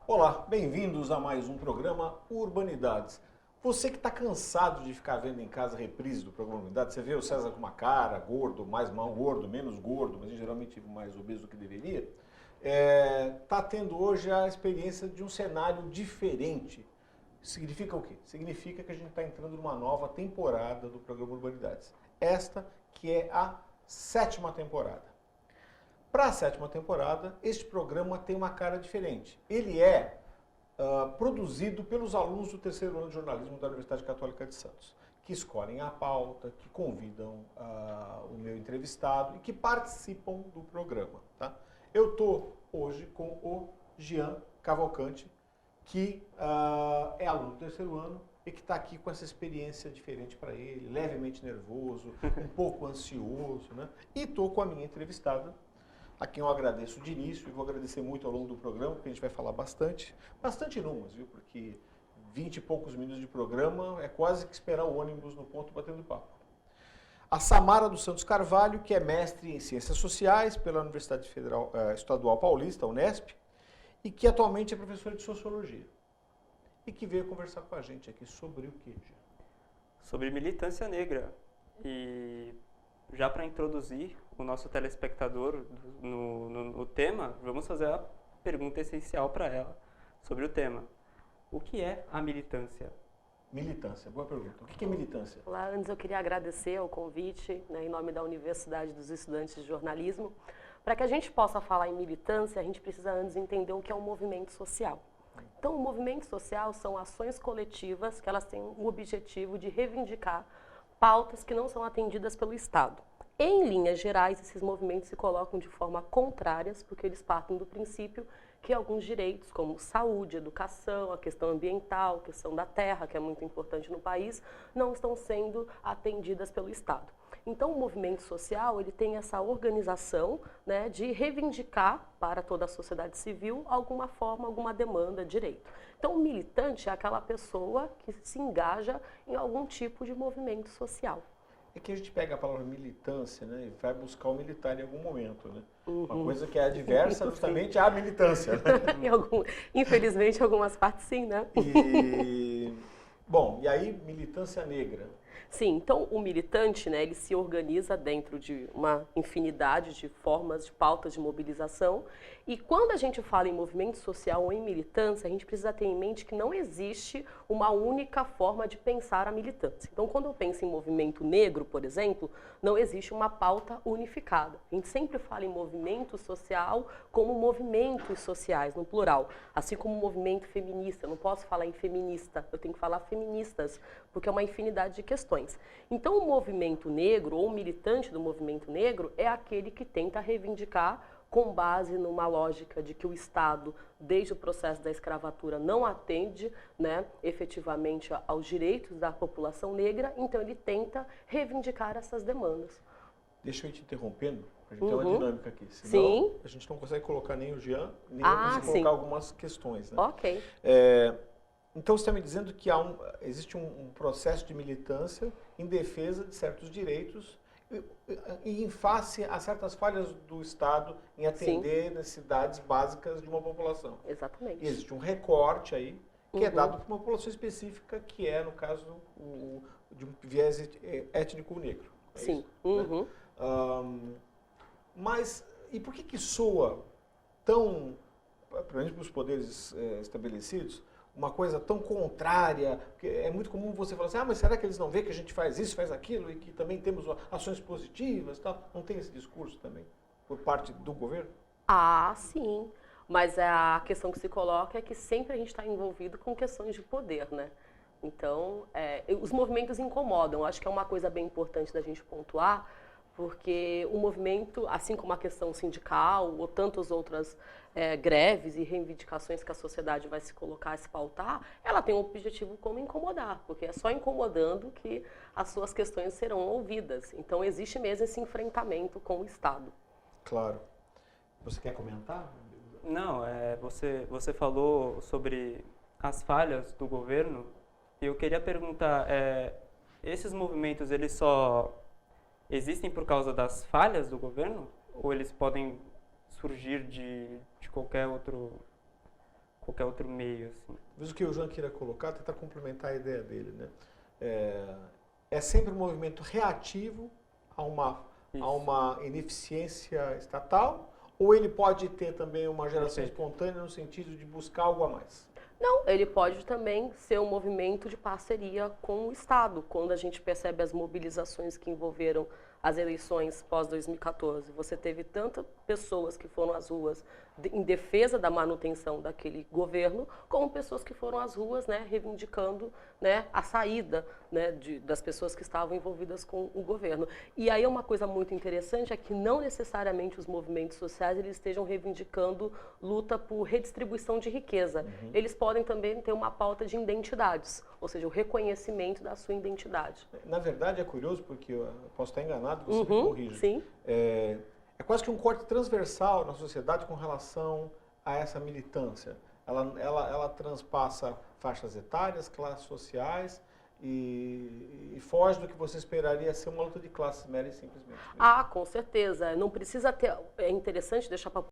Olá, bem-vindos a mais um programa Urbanidades. Você que está cansado de ficar vendo em casa reprise do programa Urbanidades, você vê o César com uma cara, gordo, mais mal gordo, menos gordo, mas geralmente mais obeso do que deveria, está tendo hoje a experiência de um cenário diferente. Significa o quê? Significa que a gente está entrando numa nova temporada do programa Urbanidades. Esta que é a 7ª temporada. Para a 7ª temporada, este programa tem uma cara diferente. Ele é produzido pelos alunos do 3º ano de jornalismo da Universidade Católica de Santos, que escolhem a pauta, que convidam o meu entrevistado e que participam do programa. Tá? Eu estou hoje com o Jean Cavalcante, que é aluno do 3º ano e que está aqui com essa experiência diferente para ele, levemente nervoso, um pouco ansioso, né? E estou com a minha entrevistada, a quem eu agradeço de início e vou agradecer muito ao longo do programa, porque a gente vai falar bastante numas, viu? Porque 20 e poucos minutos de programa é quase que esperar o ônibus no ponto batendo papo. A Samara dos Santos Carvalho, que é mestre em Ciências Sociais pela Universidade Estadual Paulista, Unesp, e que atualmente é professora de Sociologia. E que veio conversar com a gente aqui sobre o quê, Jean? Sobre militância negra. E já para introduzir o nosso telespectador no tema, vamos fazer a pergunta essencial para ela sobre o tema. O que é a militância? Militância, boa pergunta. O que é militância? Olá, antes eu queria agradecer o convite, né, em nome da Universidade dos Estudantes de Jornalismo. Para que a gente possa falar em militância, a gente precisa antes entender o que é um movimento social. Então, o movimento social são ações coletivas que elas têm o objetivo de reivindicar pautas que não são atendidas pelo Estado. Em linhas gerais, esses movimentos se colocam de forma contrárias, porque eles partem do princípio que alguns direitos, como saúde, educação, a questão ambiental, a questão da terra, que é muito importante no país, não estão sendo atendidas pelo Estado. Então, o movimento social ele tem essa organização, né, de reivindicar para toda a sociedade civil alguma forma, alguma demanda, direito. Então, o militante é aquela pessoa que se engaja em algum tipo de movimento social. É que a gente pega a palavra militância, né, e vai buscar o militar em algum momento, né? Uma coisa que é adversa justamente à militância, né? Infelizmente, em algumas partes sim, né? Bom, e aí militância negra? Sim, então o militante, né, ele se organiza dentro de uma infinidade de formas, de pautas de mobilização. E quando a gente fala em movimento social ou em militância, a gente precisa ter em mente que não existe uma única forma de pensar a militância. Então, quando eu penso em movimento negro, por exemplo, não existe uma pauta unificada. A gente sempre fala em movimento social como movimentos sociais, no plural. Assim como o movimento feminista, eu não posso falar em feminista, eu tenho que falar feministas, porque é uma infinidade de questões. Então, o movimento negro, ou o militante do movimento negro, é aquele que tenta reivindicar com base numa lógica de que o Estado, desde o processo da escravatura, não atende, né, efetivamente aos direitos da população negra, então ele tenta reivindicar essas demandas. Deixa eu ir te interrompendo, para a gente ter uma dinâmica aqui. Senão, sim. A gente não consegue colocar nem o Jean, nem eu consigo colocar algumas questões. Né? Ok. Então, você está me dizendo que existe um processo de militância em defesa de certos direitos e em face a certas falhas do Estado em atender necessidades básicas de uma população. Exatamente. E existe um recorte aí que é dado por uma população específica, que é, no caso, de um viés étnico negro. É sim. Isso, né? Mas, e por que soa tão, pelo menos para os poderes estabelecidos, uma coisa tão contrária? Porque é muito comum você falar assim, mas será que eles não veem que a gente faz isso, faz aquilo, e que também temos ações positivas e tal? Não tem esse discurso também, por parte do governo? Ah, sim. Mas a questão que se coloca é que sempre a gente está envolvido com questões de poder, né? Então, os movimentos incomodam. Acho que é uma coisa bem importante da gente pontuar, porque o movimento, assim como a questão sindical ou tantas outras greves e reivindicações que a sociedade vai se colocar, se pautar, ela tem um objetivo como incomodar, porque é só incomodando que as suas questões serão ouvidas. Então, existe mesmo esse enfrentamento com o Estado. Claro. Você quer comentar? Não, você falou sobre as falhas do governo e eu queria perguntar, esses movimentos, eles só existem por causa das falhas do governo? Ou eles podem surgir de qualquer qualquer outro meio, assim. Mas o que o João queira colocar, tentar complementar a ideia dele, né? É sempre um movimento reativo a uma ineficiência estatal, ou ele pode ter também uma geração Perfeito. espontânea no sentido de buscar algo a mais? Não, ele pode também ser um movimento de parceria com o Estado. Quando a gente percebe as mobilizações que envolveram as eleições pós-2014, você teve tantas pessoas que foram às ruas em defesa da manutenção daquele governo, como pessoas que foram às ruas, né, reivindicando, né, a saída, né, das pessoas que estavam envolvidas com o governo. E aí uma coisa muito interessante é que não necessariamente os movimentos sociais eles estejam reivindicando luta por redistribuição de riqueza. Eles podem também ter uma pauta de identidades, ou seja, o reconhecimento da sua identidade. Na verdade, é curioso, porque eu posso estar enganado, você me corrige. Sim. É quase que um corte transversal na sociedade com relação a essa militância. Ela transpassa faixas etárias, classes sociais e foge do que você esperaria ser uma luta de classes, mera e simplesmente. Ah, com certeza. Não precisa ter. É interessante deixar para